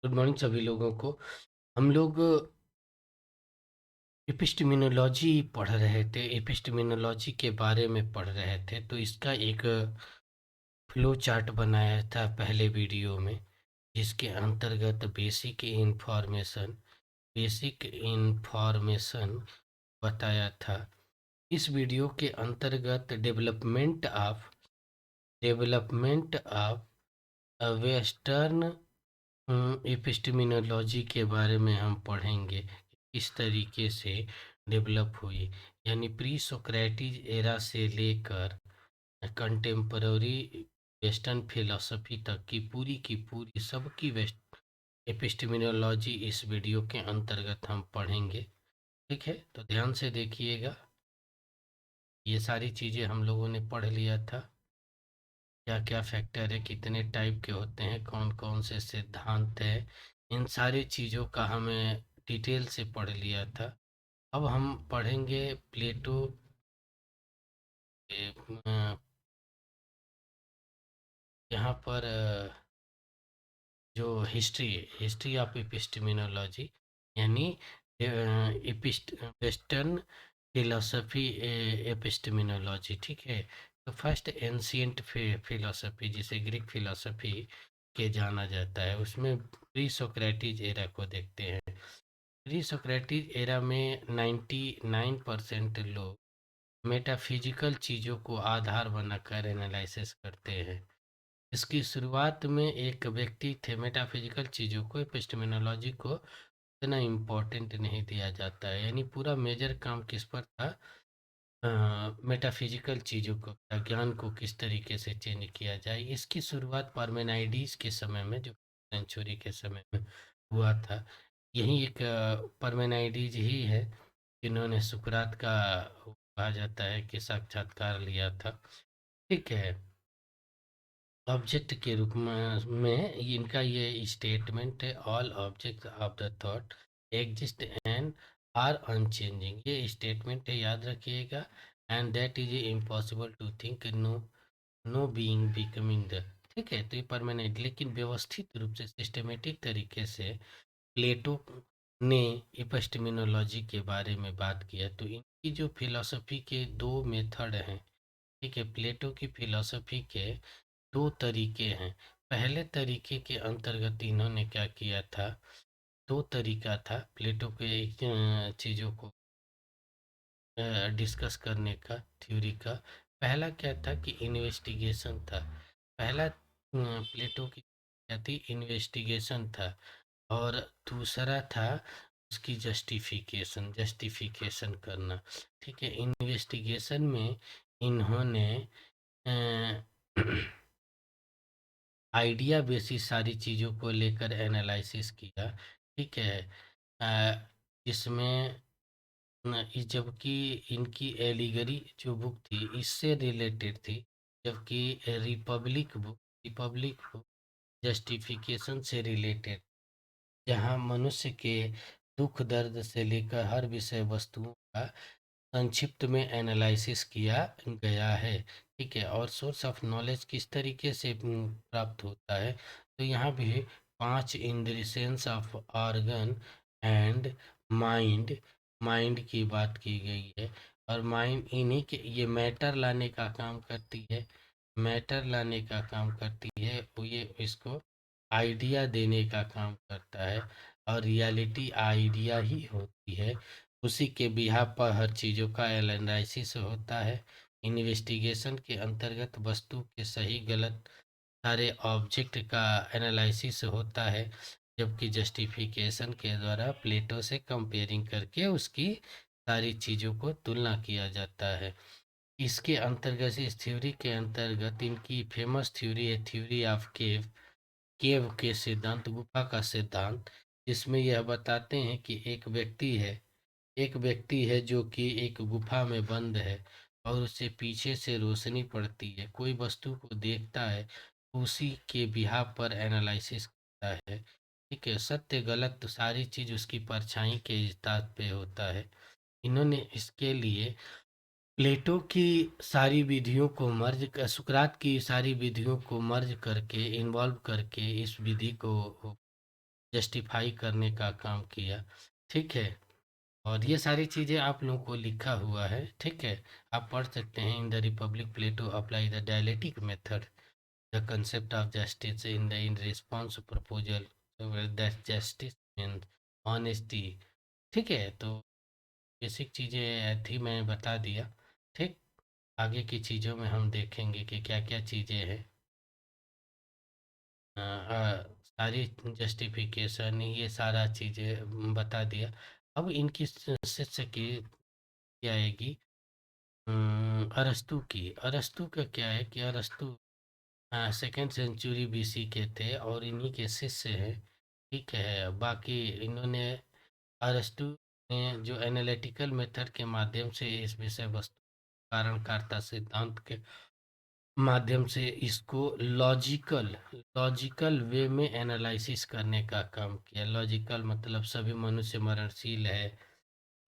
Good morning सभी लोगों को। हम लोग एपिस्टेमिनोलॉजी पढ़ रहे थे, एपिस्टेमिनोलॉजी के बारे में पढ़ रहे थे, तो इसका एक फ्लो चार्ट बनाया था पहले वीडियो में, जिसके अंतर्गत बेसिक इन्फॉर्मेशन बताया था। इस वीडियो के अंतर्गत डेवलपमेंट ऑफ वेस्टर्न एपिस्टेमिनोलॉजी के बारे में हम पढ़ेंगे कि किस तरीके से डेवलप हुई, यानी प्री सोक्रेटिक एरा से लेकर कंटेम्पररी वेस्टर्न फिलॉसफी तक की पूरी सबकी वेस्ट एपिस्टेमिनोलॉजी इस वीडियो के अंतर्गत हम पढ़ेंगे। ठीक है, तो ध्यान से देखिएगा। ये सारी चीज़ें हम लोगों ने पढ़ लिया था। क्या क्या फैक्टर है, कितने टाइप के होते हैं, कौन कौन से सिद्धांत है, इन सारी चीज़ों का हमें डिटेल से पढ़ लिया था। अब हम पढ़ेंगे प्लेटो के यहाँ पर जो हिस्ट्री ऑफ एपिस्टेमिनोलॉजी, यानी वेस्टर्न फिलोसफी एपिस्टेमिनोलॉजी। ठीक है, तो फर्स्ट एंशियंट फिलोसफी, जिसे ग्रीक फिलोसफी के जाना जाता है, उसमें प्री सोक्रेटिक एरा को देखते हैं। प्री सोक्रेटिक एरा में 99% लोग मेटाफिजिकल चीज़ों को आधार बनाकर एनालिसिस करते हैं। इसकी शुरुआत में एक व्यक्ति थे। मेटाफिजिकल चीज़ों को, एपिस्टेमिनोलॉजी को इतना इम्पोर्टेंट नहीं दिया जाता है, यानी पूरा मेजर काम किस पर था, मेटाफिजिकल चीज़ों को, ज्ञान को किस तरीके से चेंज किया जाए। इसकी शुरुआत पार्मेनाइडीज के समय में, जो सेंचुरी के समय में हुआ था, यही एक पार्मेनाइडीज ही है जिन्होंने सुकरात का, कहा जाता है कि साक्षात्कार लिया था। ठीक है, ऑब्जेक्ट के रूप में इनका ये स्टेटमेंट है, all object of the thought exist and are unchanging. ये स्टेटमेंट है, याद रखिएगा। And that is impossible to think no being becoming the. ठीक है, तो ये परमानेंट, लेकिन व्यवस्थित रूप से सिस्टमेटिक तरीके से प्लेटो ने एपिस्टेमिनोलॉजी के बारे में बात किया। तो इनकी जो फिलॉसफी के दो मेथड हैं, ठीक है, प्लेटो की फिलॉसफी के दो तरीके हैं। पहले तरीके के अंतर्गत इन्होंने क्या किया था, दो तरीका था प्लेटो के चीज़ों को डिस्कस करने का, थ्योरी का। पहला क्या था कि इन्वेस्टिगेशन था। पहला प्लेटो की क्या थी, इन्वेस्टिगेशन था। और दूसरा था उसकी जस्टिफिकेशन करना। ठीक है, इन्वेस्टिगेशन में इन्होंने आइडिया बेसिस सारी चीज़ों को लेकर एनालिसिस किया। ठीक है, इसमें जबकि इनकी एलिगरी जो बुक थी इससे रिलेटेड थी, जबकि रिपब्लिक बुक जस्टिफिकेशन से रिलेटेड, जहाँ मनुष्य के दुख दर्द से लेकर हर विषय वस्तुओं का संक्षिप्त में एनालिसिस किया गया है। ठीक है, और सोर्स ऑफ नॉलेज किस तरीके से प्राप्त होता है, तो यहाँ भी 5 इंद्रिय, sense of organ and mind, mind की बात की गई है। और माइंड इन्हीं के, ये मैटर लाने का काम करती है, मैटर लाने का काम करती है, वो ये इसको आइडिया देने का काम करता है। और रियलिटी आइडिया ही होती है, उसी के बिहाफ पर हर चीज़ों का एनालिसिस होता है। इन्वेस्टिगेशन के अंतर्गत वस्तु के सही गलत सारे ऑब्जेक्ट का एनालिसिस होता है, जबकि जस्टिफिकेशन के द्वारा प्लेटो से कंपेयरिंग करके उसकी सारी चीज़ों को तुलना किया जाता है। इसके अंतर्गत, इस थ्योरी के अंतर्गत इनकी फेमस थ्योरी है, थ्योरी ऑफ केव, केव के सिद्धांत, गुफा का सिद्धांत। इसमें यह बताते हैं कि एक व्यक्ति है जो कि एक गुफा में बंद है, और उसे पीछे से रोशनी पड़ती है, कोई वस्तु को देखता है, उसी के बिहाफ पर एनालिसिस करता है। ठीक है, सत्य गलत तो सारी चीज़ उसकी परछाई के इस्तात पे होता है। इन्होंने इसके लिए प्लेटो की सारी विधियों को सुकरात की सारी विधियों को मर्ज करके, इन्वॉल्व करके इस विधि को जस्टिफाई करने का काम किया। ठीक है, और ये सारी चीज़ें आप लोगों को लिखा हुआ है। ठीक है, आप पढ़ सकते हैं। In the Republic Plato apply the dialectic method the concept of justice in response proposal that justice means honesty. ठीक है, तो बेसिक चीज़ें थी, मैं बता दिया। ठीक, आगे की चीज़ों में हम देखेंगे कि क्या क्या चीज़ें हैं। सारी जस्टिफिकेशन ये सारा चीज़ें बता दिया। अब इनकी शिष्य की क्या आएगी, अरस्तू की। अरस्तु का क्या है कि अरस्तु सेकेंड सेंचुरी बीसी के थे और इन्हीं के शिष्य हैं। ठीक है, बाकी इन्होंने, अरस्तु ने जो एनालिटिकल मेथड के माध्यम से इस विषय वस्तु कारणकारिता सिद्धांत के माध्यम से इसको लॉजिकल लॉजिकल वे में एनालिसिस करने का काम किया। लॉजिकल मतलब सभी मनुष्य मरणशील है,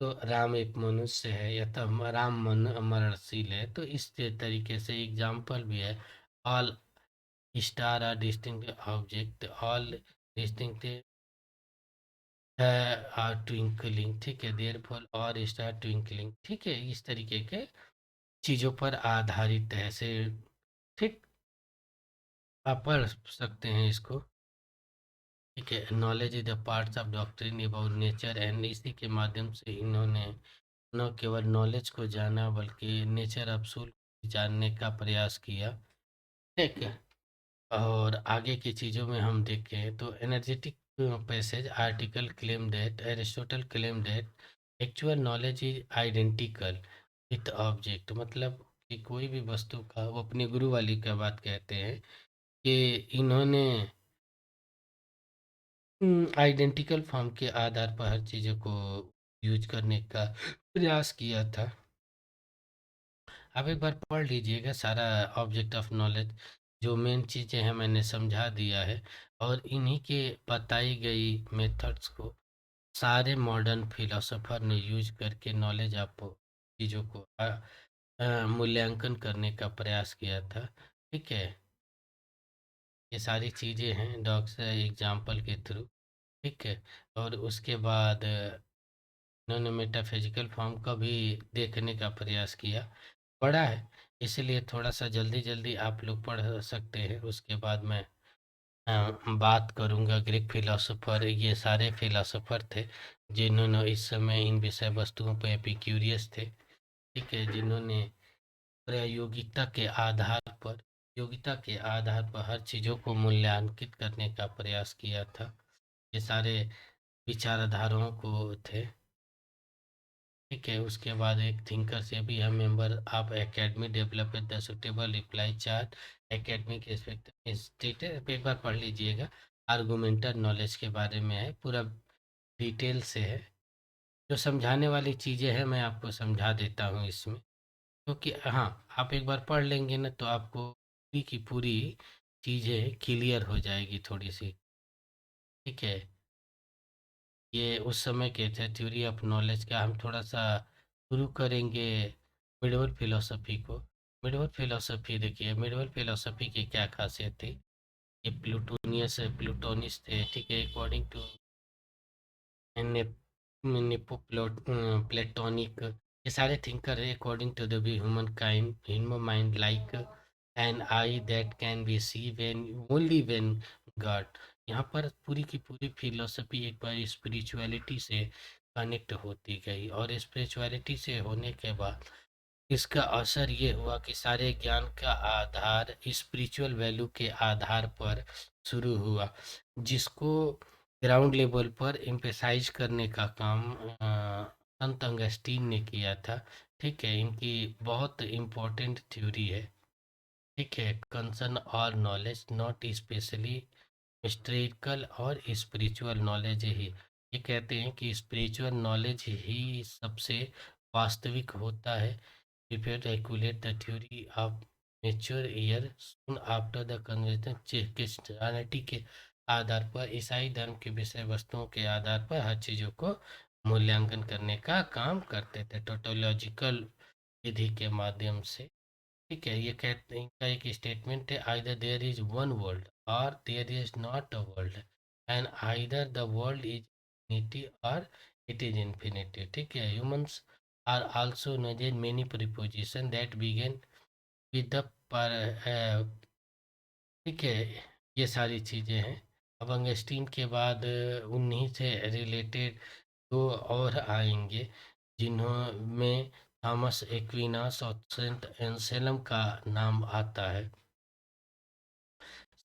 तो राम एक मनुष्य है या तो राम मरणशील है, तो इस तरीके से एग्जाम्पल भी है। All star are distinct object, all distinct are twinkling. ठीक है, देयर फॉर और स्टार ट्विंकलिंग। ठीक है, इस तरीके के चीज़ों पर आधारित है से। ठीक, आप पढ़ सकते हैं इसको। ठीक है, knowledge is the parts of doctrine about nature and इसी के माध्यम से इन्होंने न केवल नॉलेज को जाना बल्कि नेचर ऑफ सोल को जानने का प्रयास किया। ठीक है, और आगे की चीज़ों में हम देखें तो energetic passage article claim that Aristotle claim that actual knowledge is identical with object. मतलब कि कोई भी वस्तु का, वो अपने गुरु वाली का बात कहते हैं कि इन्होंने आइडेंटिकल फॉर्म के आधार पर हर चीज़ों को यूज करने का प्रयास किया था। आप एक बार पढ़ लीजिएगा सारा ऑब्जेक्ट ऑफ नॉलेज, जो मेन चीज़ें हैं मैंने समझा दिया है। और इन्हीं के बताई गई मेथड्स को सारे मॉडर्न फिलोसोफर ने यूज करके नॉलेज ऑफ चीज़ों को मूल्यांकन करने का प्रयास किया था। ठीक है, ये सारी चीज़ें हैं डॉग्स एग्जाम्पल के थ्रू। ठीक है, और उसके बाद इन्होंने मेटाफिजिकल फॉर्म का भी देखने का प्रयास किया। पढ़ा है, इसलिए थोड़ा सा जल्दी जल्दी आप लोग पढ़ सकते हैं। उसके बाद मैं बात करूंगा ग्रीक फिलोसोफर। ये सारे फिलोसोफर थे जिन्होंने इस समय इन विषय वस्तुओं पर एपिक्यूरियस थे। ठीक है, जिन्होंने प्रायोगिकता के आधार पर योगिता के आधार पर हर चीज़ों को मूल्यांकित करने का प्रयास किया था। ये सारे विचारधाराओं को थे। ठीक है, उसके बाद एक थिंकर से भी हम member of academy develop the suitable reply chart academic status. एक बार पढ़ लीजिएगा। आर्गुमेंटल नॉलेज के बारे में है, पूरा डिटेल से है। जो समझाने वाली चीज़ें हैं मैं आपको समझा देता हूँ इसमें, क्योंकि हाँ, आप एक बार पढ़ लेंगे ना तो आपको पूरी की पूरी चीज़ें क्लियर हो जाएगी थोड़ी सी। ठीक है, ये उस समय के थे थ्योरी ऑफ नॉलेज का। हम थोड़ा सा शुरू करेंगे मिडवल फिलोसफी को। मिडवल फिलोसफी देखिए, मिडवल फिलोसफी की क्या खासियत थी। ये प्लूटोनियस थे। ठीक है, अकॉर्डिंग टू प्लेटोनिक, ये सारे थिंकर है according to the human kind human mind like an eye that can be see when only when God. यहाँ पर पूरी की पूरी फिलोसफी एक बार स्पिरिचुअलिटी से कनेक्ट होती गई, और स्पिरिचुअलिटी से होने के बाद इसका असर ये हुआ कि सारे ज्ञान का आधार स्पिरिचुअल वैल्यू के आधार पर शुरू हुआ, जिसको ग्राउंड लेवल पर एम्फेसाइज करने का काम संत अगस्टीन ने किया था। ठीक है, इनकी बहुत इम्पोर्टेंट थ्योरी है। ठीक है, कंसर्न और नॉलेज नॉट स्पेशली हिस्ट्रिकल और स्पिरिचुअल नॉलेज ही, ये कहते हैं कि स्पिरिचुअल नॉलेज ही सबसे वास्तविक होता है। If you calculate the theory of mature year soon after the conversion Christianity के आधार पर, ईसाई धर्म की विषय वस्तुओं के आधार पर हर चीज़ों को मूल्यांकन करने का काम करते थे टोटोलॉजिकल विधि के माध्यम से। ठीक है, ये कहते हैं, इनका एक स्टेटमेंट है, either there is one world और there is not a world. And either the world is infinity और इट इज इन्फिनिटी। ठीक है, humans are also knows many proposition that begin with the पर। ठीक है, ये सारी चीज़ें हैं। अब अंगस्टीन के बाद उन्हीं से रिलेटेड दो और आएंगे, जिन्हों में थॉमस एक्विनास और सेंट एंसेलम का नाम आता है।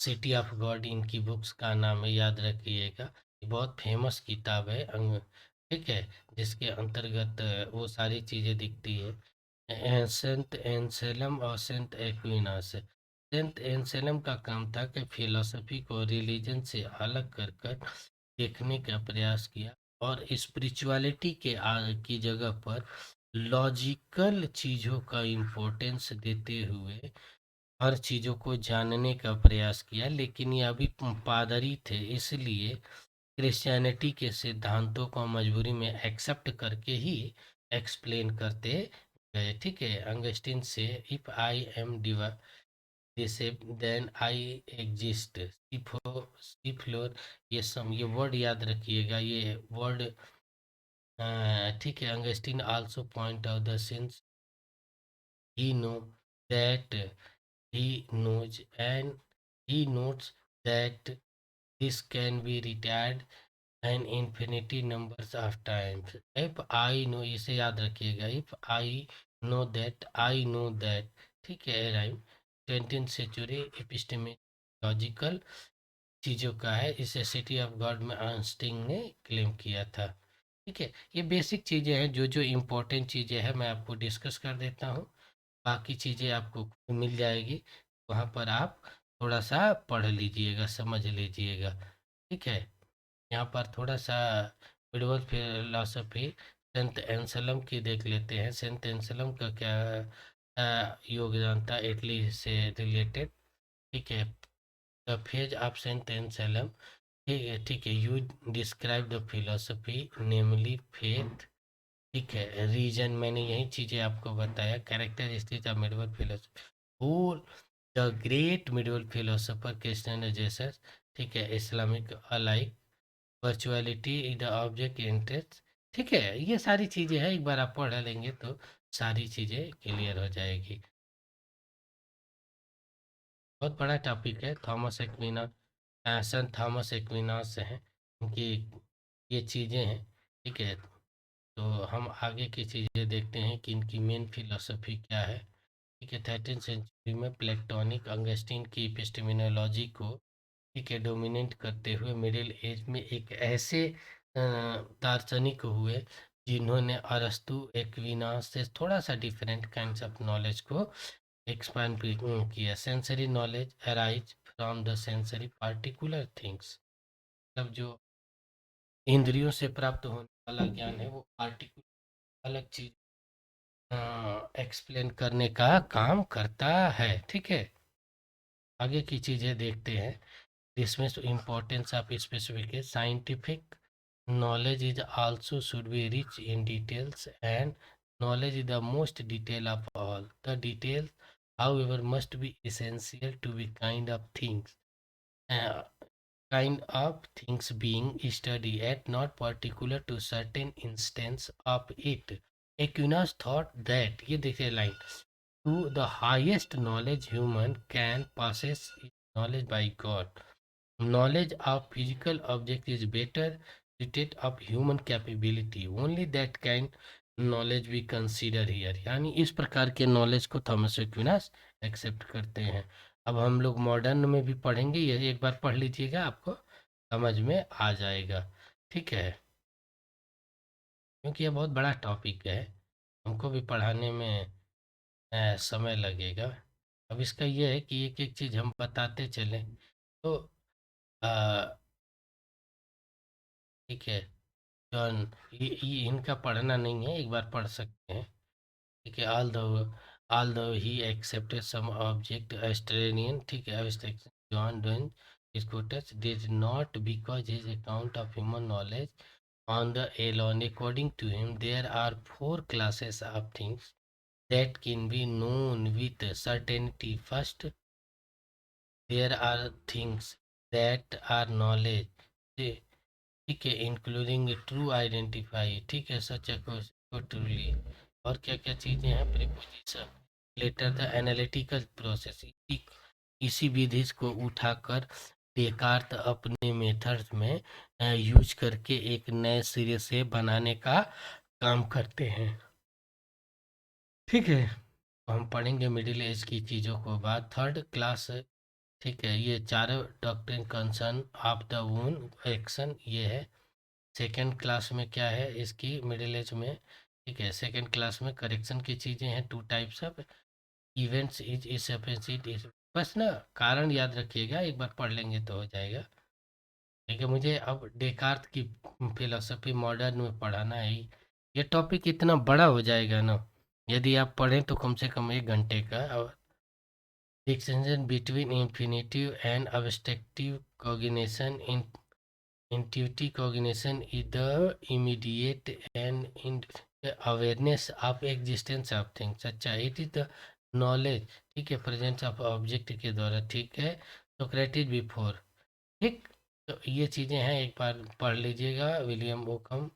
सिटी ऑफ गॉड इनकी बुक्स का नाम है, याद रखिएगा। ये बहुत फेमस किताब है ठीक है, जिसके अंतर्गत वो सारी चीज़ें दिखती है। सेंट एंसेलम और सेंट एक्विनास। सेंट एंसेलम का काम था कि फिलोसफी को रिलीजन से अलग कर कर देखने का प्रयास किया और स्पिरिचुअलिटी की जगह पर लॉजिकल चीज़ों का इम्पोर्टेंस देते हुए हर चीज़ों को जानने का प्रयास किया। लेकिन ये अभी पादरी थे, इसलिए क्रिश्चियनिटी के सिद्धांतों को मजबूरी में एक्सेप्ट करके ही एक्सप्लेन करते गए। ठीक है, अंगस्टीन से if I am deceived then I exist, फ्लोर, ये वर्ड याद रखिएगा, ये वर्ड। ठीक है, Augustine also point out the since he know that he knows and he notes that this can be retired an infinity numbers of times. If I know, इसे याद रखिएगा, if I know that I know that। ठीक है, rhyme 20th century epistemological चीज़ों का है, इसे city of God में आइंस्टीन ने क्लेम किया था। ठीक है, ये बेसिक चीज़ें हैं, जो जो इम्पोर्टेंट चीज़ें हैं मैं आपको डिस्कस कर देता हूँ। बाकी चीज़ें आपको खुद मिल जाएगी, वहाँ पर आप थोड़ा सा पढ़ लीजिएगा, समझ लीजिएगा। ठीक है, यहाँ पर थोड़ा सा मिडिवल फिलोसफी सेंट एंसलम की देख लेते हैं। सेंट एंसलम का क्या योगदान था इटली से रिलेटेड। ठीक है, the phase of Saint Anselm. ठीक है, ठीक है, you describe the philosophy namely faith. ठीक है, रीजन, मैंने यही चीज़ें आपको बताया। Characteristics of medieval philosophy, who the great medieval philosopher Christian Jesus. ठीक है, Islamic alike, virtuality is the object interest. ठीक है, ये सारी चीज़ें हैं, एक बार आप पढ़ लेंगे तो सारी चीज़ें क्लियर हो जाएगी। बहुत बड़ा टॉपिक है। थॉमस एक्विना, सन थॉमस एक्विनास हैं, उनकी ये चीज़ें हैं। ठीक है, तो हम आगे की चीज़ें देखते हैं कि इनकी मेन फिलोसफी क्या है। ठीक है, 13th सेंचुरी में प्लेटोनिक अंगस्टीन की एपिस्टेमोलॉजी को, ठीक है, डोमिनेट करते हुए मिडिल एज में एक ऐसे दार्शनिक हुए जिन्होंने अरस्तु एक्विनास से थोड़ा सा डिफरेंट काइंड्स ऑफ नॉलेज को एक्सपांड किया। Sensory knowledge arise from the sensory particular things, मतलब जो इंद्रियों से प्राप्त होने वाला ज्ञान है वो पार्टिकुलर अलग चीज एक्सप्लेन करने का काम करता है। ठीक है, आगे की चीज़ें देखते हैं। इसमें importance of specific scientific knowledge is also should be rich in details, and knowledge is the most detail of all. The details, however, must be essential to be uh, kind of things being studied at, not particular to certain instance of it. Aquinas thought that, ये देखिए line, to the highest knowledge human can possess is knowledge by God. Knowledge of physical object is better suited of human capability. Only that kind knowledge we consider here. यानी इस प्रकार के knowledge को Thomas Aquinas accept करते हैं। अब हम लोग मॉडर्न में भी पढ़ेंगे, ये एक बार पढ़ लीजिएगा, आपको समझ में आ जाएगा। ठीक है, क्योंकि ये बहुत बड़ा टॉपिक है, हमको भी पढ़ाने में समय लगेगा। अब इसका ये है कि एक एक चीज़ हम बताते चलें तो ठीक है, जॉन, ये इनका पढ़ना नहीं है, एक बार पढ़ सकते हैं। ठीक है, although he accepted some object Australian, ठीक है, abstraction John Duns Scotus did not because his account of human knowledge on the alone. According to him, there are four classes of things that can be known with certainty. First, there are things that are knowledge. से, ठीक है, including true identify, ठीक है, सच को truly, और क्या क्या चीज़ें हैं, preposition, later the analytical process, इसी विधि को उठाकर डेकार्त अपने मेथड्स में यूज करके एक नए सिरे से बनाने का काम करते हैं। ठीक है, हम पढ़ेंगे मिडिल एज की चीज़ों को बाद, थर्ड क्लास, ठीक है, ये चारों डॉक्ट्रिन कंसर्न ऑफ द वून एक्शन ये है। सेकेंड क्लास में क्या है इसकी मिडिल एज में, ठीक है, सेकेंड क्लास में करेक्शन की चीज़ें हैं, two types of events is is, बस ना कारण याद रखिएगा, एक बार पढ़ लेंगे तो हो जाएगा। ठीक है, मुझे अब डेकार्त की फिलोसफी मॉडर्न में पढ़ाना है ये टॉपिक इतना बड़ा हो जाएगा ना, यदि आप पढ़ें तो कम से कम 1 घंटे का। और distinction between infinitive and abstractive cognition, intuitive cognition is the immediate and in awareness of existence of things। अच्छा, it is the knowledge, ठीक है, प्रेजेंस ऑफ ऑब्जेक्ट के द्वारा, ठीक है, सोक्रेटिस बिफोर, ठीक। तो ये चीज़ें हैं, एक बार पढ़ लीजिएगा विलियम ओकम,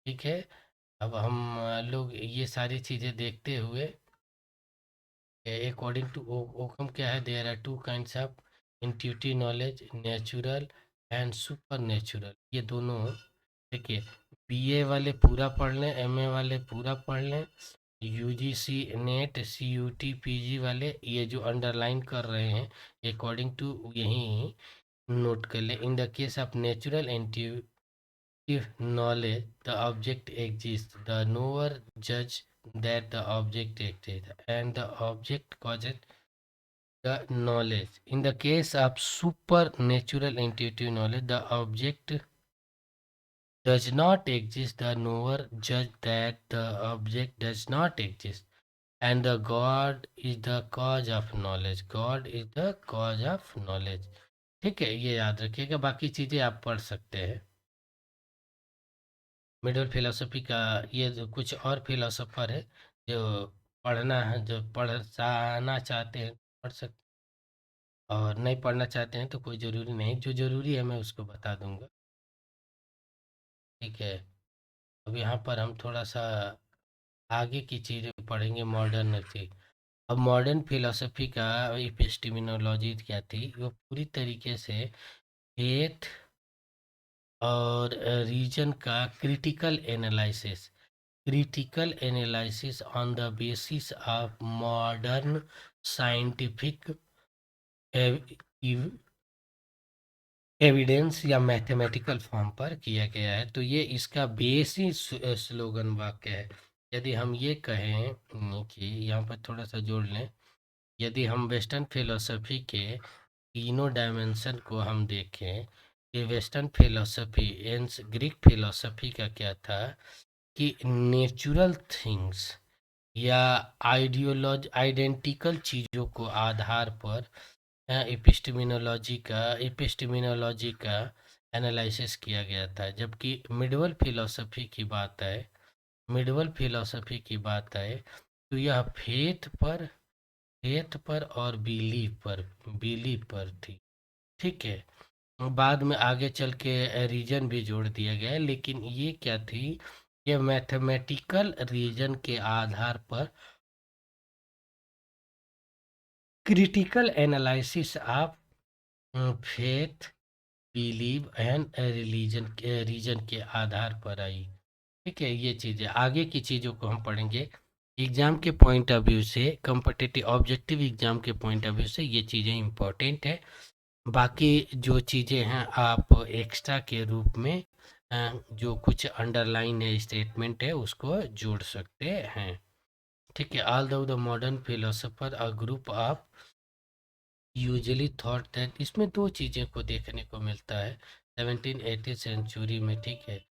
ठीक है। अब हम लोग ये सारी चीज़ें देखते हुए, अकॉर्डिंग टू ओकम क्या है, there are two kinds of intuitive knowledge, natural and super natural, ये दोनों, देखिए, बीए वाले पूरा पढ़ लें, एमए वाले पूरा पढ़ लें, यूजीसी नेट सीयूटी पीजी वाले ये जो अंडरलाइन कर रहे हैं अकॉर्डिंग टू यही नोट कर लें। In the case of natural intuitive knowledge, the object exists, the knower judge that the object exists, and the object causes the knowledge. In the case of supernatural intuitive knowledge, the object does not exist, the knower judge that the object does not exist, and the God is the cause of knowledge. God is the cause of knowledge। ठीक है, ये याद रखिएगा, बाकी चीज़ें आप पढ़ सकते हैं। मिडल फिलोसफी का ये जो कुछ और फिलोसोफर है जो पढ़ना है, जो पढ़ना चाहते हैं पढ़ सकते, और नहीं पढ़ना चाहते हैं तो कोई ज़रूरी नहीं, जो ज़रूरी है मैं उसको बता दूंगा। ठीक है, अब यहाँ पर हम थोड़ा सा आगे की चीज़ें पढ़ेंगे, मॉडर्न थी। अब मॉडर्न फिलोसफी का एपिस्टेमिनोलॉजी क्या थी, वो पूरी तरीके से फेथ और रीजन का critical analysis on the basis of modern scientific evidence या मैथमेटिकल फॉर्म पर किया गया है। तो ये इसका बेसिक स्लोगन वाक्य है। यदि हम ये कहें कि यहाँ पर थोड़ा सा जोड़ लें, यदि हम वेस्टर्न फिलोसफी के तीनों डायमेंशन को हम देखें, कि वेस्टर्न फिलोसफी एंस ग्रीक फिलोसफी का क्या था कि नेचुरल थिंग्स या आइडेंटिकल चीज़ों को आधार पर एपिस्टेमिनोलॉजी का एनालिसिस किया गया था। जबकि मिडवल फिलोसफी की बात आए तो यह फेथ पर और बिलीव पर थी। ठीक है, बाद में आगे चल के रीजन भी जोड़ दिया गया है, लेकिन ये क्या थी, ये मैथमेटिकल रीजन के आधार पर critical analysis of faith, believe and reason के आधार पर आई। ठीक है, ये चीज़ें आगे की चीज़ों को हम पढ़ेंगे एग्ज़ाम के पॉइंट ऑफ व्यू से, कॉम्पिटिटिव ऑब्जेक्टिव एग्ज़ाम के पॉइंट ऑफ व्यू से ये चीज़ें इम्पोर्टेंट है। बाकी जो चीज़ें हैं आप एक्स्ट्रा के रूप में जो कुछ अंडरलाइन है स्टेटमेंट है उसको जोड़ सकते हैं। ठीक है, all the modern philosopher a group of usually thought that, इसमें दो चीज़ें को देखने को मिलता है 1780 सेंचुरी में। ठीक है,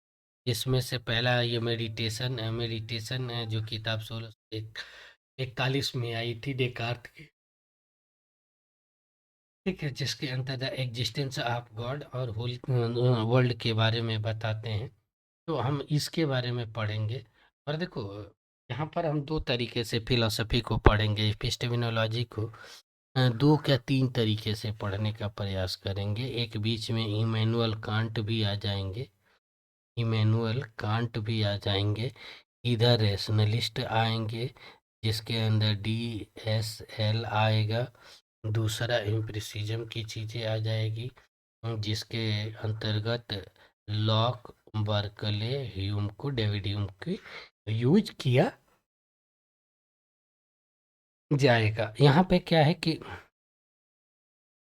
इसमें से पहला ये मेडिटेशन जो किताब 1641 में आई थी डेकार्त की। ठीक है, जिसके अंतर्गत एग्जिस्टेंस ऑफ गॉड और होल वर्ल्ड के बारे में बताते हैं, तो हम इसके बारे में पढ़ेंगे। और देखो, यहाँ पर हम दो तरीके से फिलोसफी को पढ़ेंगे, एपिस्टेमिनोलॉजी को। 2 क्या 3 तरीके से पढ़ने का प्रयास करेंगे। एक बीच में इमैनुअल कांट भी आ जाएंगे, इमैनुअल कांट भी आ जाएंगे। इधर रेशनलिस्ट आएंगे जिसके अंदर DSL आएगा। दूसरा एम्पिरिसिज्म की चीज़ें आ जाएगी जिसके अंतर्गत लॉक, बर्कले, ह्यूम को, डेविड ह्यूम की यूज किया जाएगा। यहाँ पे क्या है कि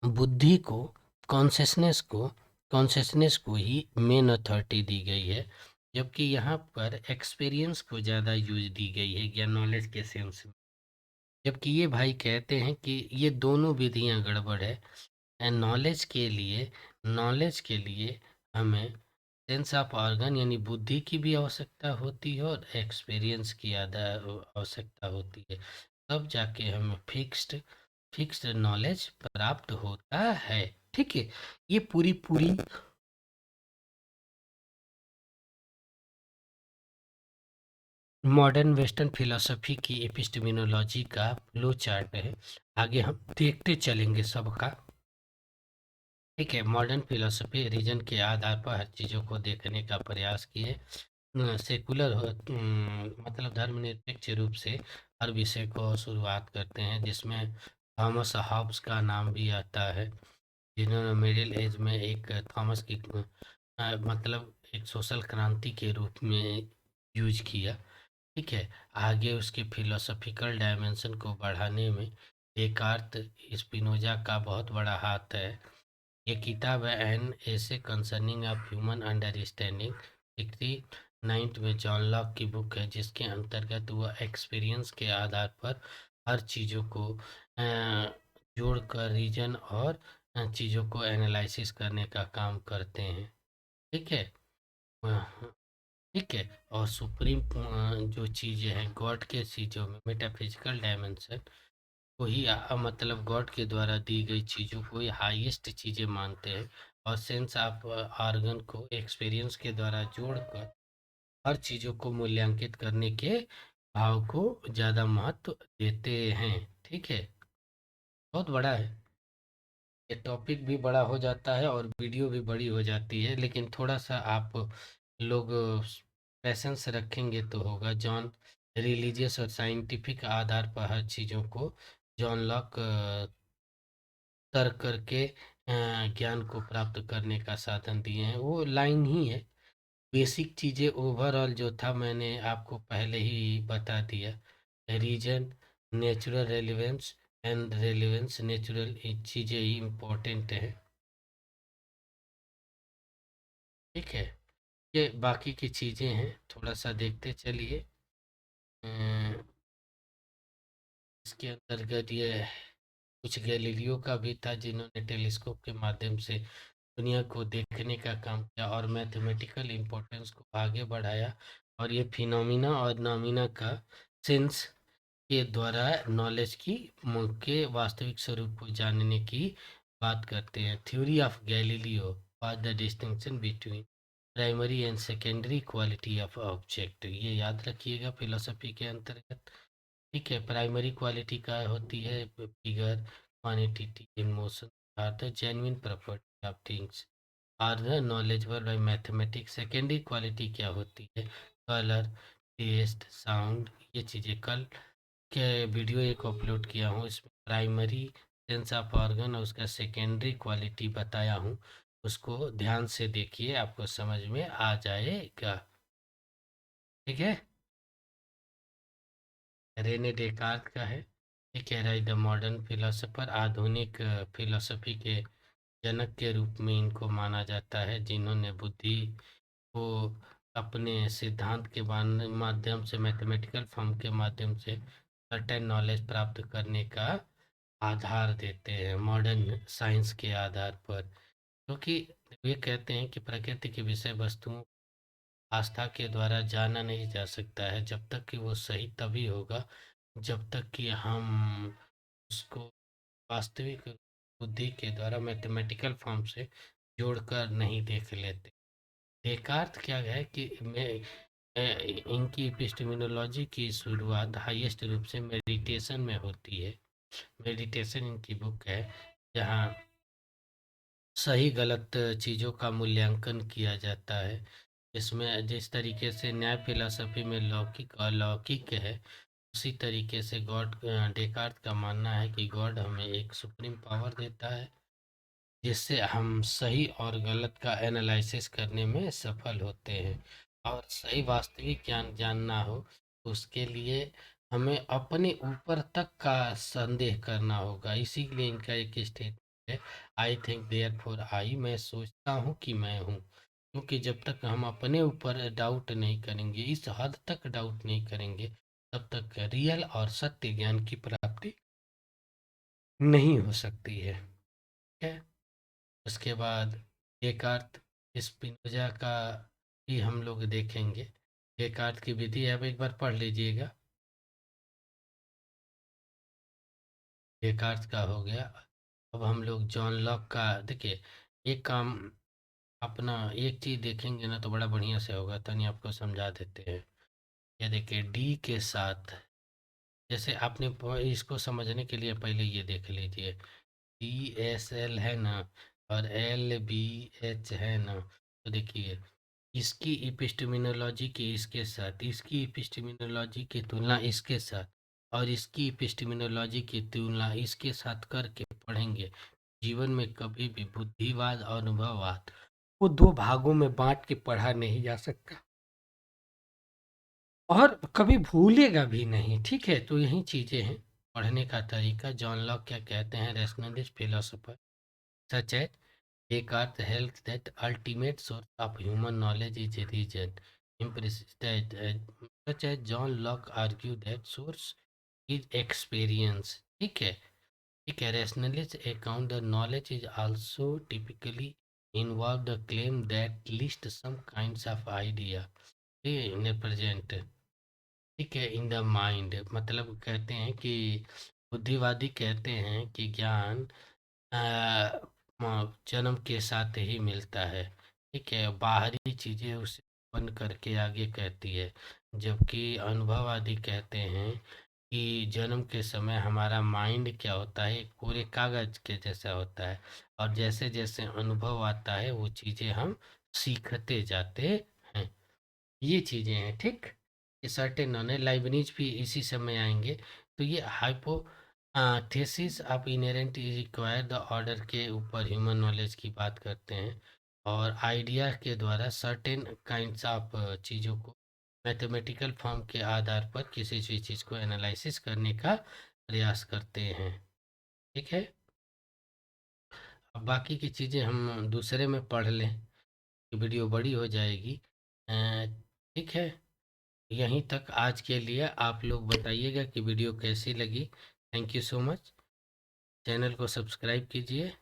बुद्धि को, कॉन्शसनेस को, कॉन्शसनेस को ही मेन अथॉरिटी दी गई है, जबकि यहाँ पर एक्सपीरियंस को ज़्यादा यूज दी गई है या नॉलेज के सेंस में। जबकि ये भाई कहते हैं कि ये दोनों विधियाँ गड़बड़ है। एंड नॉलेज के लिए हमें सेंस ऑफ ऑर्गन यानी बुद्धि की भी आवश्यकता होती है और एक्सपीरियंस की आवश्यकता होती है, तब जाके हमें फिक्स्ड नॉलेज प्राप्त होता है। ठीक है, ये पूरी पूरी मॉडर्न वेस्टर्न फिलॉसफी की एपिस्टेमिनोलॉजी का फ्लो चार्ट है। आगे हम देखते चलेंगे सबका। ठीक है, मॉडर्न फिलॉसफी रीजन के आधार पर हर चीज़ों को देखने का प्रयास किए। सेकुलर मतलब धर्मनिरपेक्ष रूप से हर विषय को शुरुआत करते हैं, जिसमें थॉमस हॉब्स का नाम भी आता है, जिन्होंने मिडिल एज में एक थॉमस की मतलब एक सोशल क्रांति के रूप में यूज किया। ठीक है, आगे उसके फिलोसॉफिकल डायमेंशन को बढ़ाने में डेकार्त, स्पिनोजा का बहुत बड़ा हाथ है। ये किताब है an essay concerning of human understanding, 69 में जॉन लॉक की बुक है, जिसके अंतर्गत वह एक्सपीरियंस के आधार पर हर चीज़ों को जोड़कर रीजन और चीज़ों को एनालिसिस करने का काम करते हैं। ठीक है, अ, ठीक है, और सुप्रीम जो चीज़ें हैं गॉड के चीज़ों में मेटाफिजिकल डायमेंशन को ही मतलब गॉड के द्वारा दी गई चीज़ों को ही हाईएस्ट चीज़ें मानते हैं, और सेंस ऑफ ऑर्गन को एक्सपीरियंस के द्वारा जोड़कर हर चीज़ों को मूल्यांकित करने के भाव को ज़्यादा महत्व देते हैं। ठीक है, बहुत बड़ा है ये टॉपिक, भी बड़ा हो जाता है और वीडियो भी बड़ी हो जाती है, लेकिन थोड़ा सा आप लोग पैसेंस रखेंगे तो होगा। जॉन रिलीजियस और साइंटिफिक आधार पर हर चीज़ों को जॉन लॉक तर्क करके ज्ञान को प्राप्त करने का साधन दिए हैं। वो लाइन ही है, बेसिक चीज़ें ओवरऑल जो था मैंने आपको पहले ही बता दिया। Reason, natural relevance and relevance, natural चीज़ें ही इम्पोर्टेंट है। ठीक है, ये बाकी की चीज़ें हैं, थोड़ा सा देखते चलिए। इसके अंतर्गत ये कुछ गैलीलियो का भी था, जिन्होंने टेलीस्कोप के माध्यम से दुनिया को देखने का काम किया और मैथमेटिकल इम्पोर्टेंस को आगे बढ़ाया, और ये फिनोमिना और नॉमिना का सेंस के द्वारा नॉलेज की के वास्तविक स्वरूप को जानने की बात करते हैं। थ्योरी ऑफ गैलीलियो और the distinction between primary and secondary quality of object, ये याद रखिएगा फिलोसफी के अंतर्गत। ठीक है, प्राइमरी क्वालिटी क्या होती है? Figure, quantity in motion are the genuine property of things are the knowledgeable by mathematics. Secondary quality क्या होती है? कलर, टेस्ट, साउंड, ये चीज़ें। कल के वीडियो एक अपलोड किया हूँ, इसमें प्राइमरी सेंस ऑफ ऑर्गन और उसका सेकेंडरी क्वालिटी बताया हूँ, उसको ध्यान से देखिए, आपको समझ में आ जाएगा। ठीक है, रेने डेकार्त का है। ये कह रहा है द मॉडर्न फिलोसोफर, आधुनिक फिलोसफी के जनक के रूप में इनको माना जाता है, जिन्होंने बुद्धि को अपने सिद्धांत के माध्यम से, मैथमेटिकल फॉर्म के माध्यम से सर्टेन नॉलेज प्राप्त करने का आधार देते हैं मॉडर्न साइंस के आधार पर। क्योंकि वे कहते हैं कि प्रकृति की विषय वस्तुओं आस्था के द्वारा जाना नहीं जा सकता है, जब तक कि वो सही तभी होगा जब तक कि हम उसको वास्तविक बुद्धि के द्वारा मैथमेटिकल फॉर्म से जोड़कर नहीं देख लेते। डेकार्त क्या है कि मैं इनकी एपिस्टेमिनोलॉजी की शुरुआत हाईएस्ट रूप से मेडिटेशन में होती है। मेडिटेशन इनकी बुक है, जहाँ सही गलत चीज़ों का मूल्यांकन किया जाता है। इसमें जिस तरीके से न्याय फिलॉसफी में लौकिक अलौकिक है, उसी तरीके से डेकार्त का मानना है कि गॉड हमें एक सुप्रीम पावर देता है, जिससे हम सही और गलत का एनालिसिस करने में सफल होते हैं। और सही वास्तविक ज्ञान जानना हो तो उसके लिए हमें अपने ऊपर तक का संदेह करना होगा। इसीलिए इनका एक स्टेटमेंट है, आई थिंक देयर फोर आई, मैं सोचता हूँ कि मैं हूँ। क्योंकि जब तक हम अपने ऊपर डाउट नहीं करेंगे, इस हद तक डाउट नहीं करेंगे, तब तक रियल और सत्य ज्ञान की प्राप्ति नहीं हो सकती है। ठीक है। उसके बाद डेकार्त, स्पिनोजा का भी हम लोग देखेंगे। डेकार्त की विधि आप एक बार पढ़ लीजिएगा। डेकार्त का हो गया। अब हम लोग जॉन लॉक का देखिए। एक काम, अपना एक चीज़ देखेंगे ना तो बड़ा बढ़िया से होगा, तनी आपको समझा देते हैं। ये देखिए डी के साथ, जैसे आपने इसको समझने के लिए पहले ये देख लीजिए, डी एस एल है ना, और एल बी एच है ना, तो देखिए इसकी इपिस्टेमिनोलॉजी के इसके साथ, इसकी इपिस्टेमिनोलॉजी की तुलना इसके साथ, और इसकी इपिस्टेमिनोलॉजी की तुलना इसके साथ करके पढ़ेंगे, जीवन में कभी भी बुद्धिवाद और अनुभववाद को दो भागों में बांट के पढ़ा नहीं जा सकता, और कभी भूलेगा भी नहीं। ठीक है, तो यही चीजें हैं पढ़ने का तरीका। जॉन लॉक क्या कहते हैं, रैशनलिस्ट फिलोसोफर सच है Descartes held that ultimate source of human knowledge is reason. Empiricists such as John Locke argue that source is experience. ठीक है, ठीक है। Rationalists account the knowledge is also typically involve the claim that list some kinds of idea present, ठीक है, in the mind. मतलब कहते हैं कि बुद्धिवादी कहते हैं कि ज्ञान जन्म के साथ ही मिलता है। ठीक है, बाहरी चीज़ें उसे उत्पन्न करके आगे कहती है, जबकि अनुभववादी कहते हैं कि जन्म के समय हमारा माइंड क्या होता है, एक पूरे कागज के जैसा होता है, और जैसे जैसे अनुभव आता है वो चीज़ें हम सीखते जाते हैं। ये चीज़ें हैं। ठीक, ये सर्टेन नॉन है। लाइबनिज भी इसी समय आएंगे। तो ये hypo thesis of inherent require the order के ऊपर ह्यूमन नॉलेज की बात करते हैं, और आइडिया के द्वारा सर्टेन काइंड्स ऑफ चीज़ों को मैथमेटिकल फॉर्म के आधार पर किसी भी चीज़ को एनालिसिस करने का प्रयास करते हैं। ठीक है, अब बाकी की चीज़ें हम दूसरे में पढ़ लें, वीडियो बड़ी हो जाएगी। ठीक है, यहीं तक आज के लिए। आप लोग बताइएगा कि वीडियो कैसी लगी। Thank you so much. Channel को सब्सक्राइब कीजिए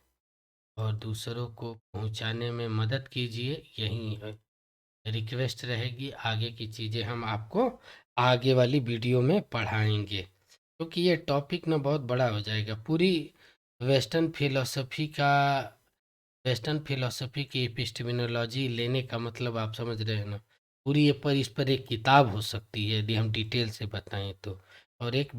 और दूसरों को पहुंचाने में मदद कीजिए, यही रिक्वेस्ट रहेगी। आगे की चीज़ें हम आपको आगे वाली वीडियो में पढ़ाएंगे, क्योंकि ये टॉपिक ना बहुत बड़ा हो जाएगा। पूरी वेस्टर्न फिलोसफी का, वेस्टर्न फिलोसफी की एपिस्टेमिनोलॉजी लेने का मतलब आप समझ रहे हैं ना, पूरी ये पर इस पर एक किताब हो सकती है यदि हम डिटेल से बताएं तो। और एक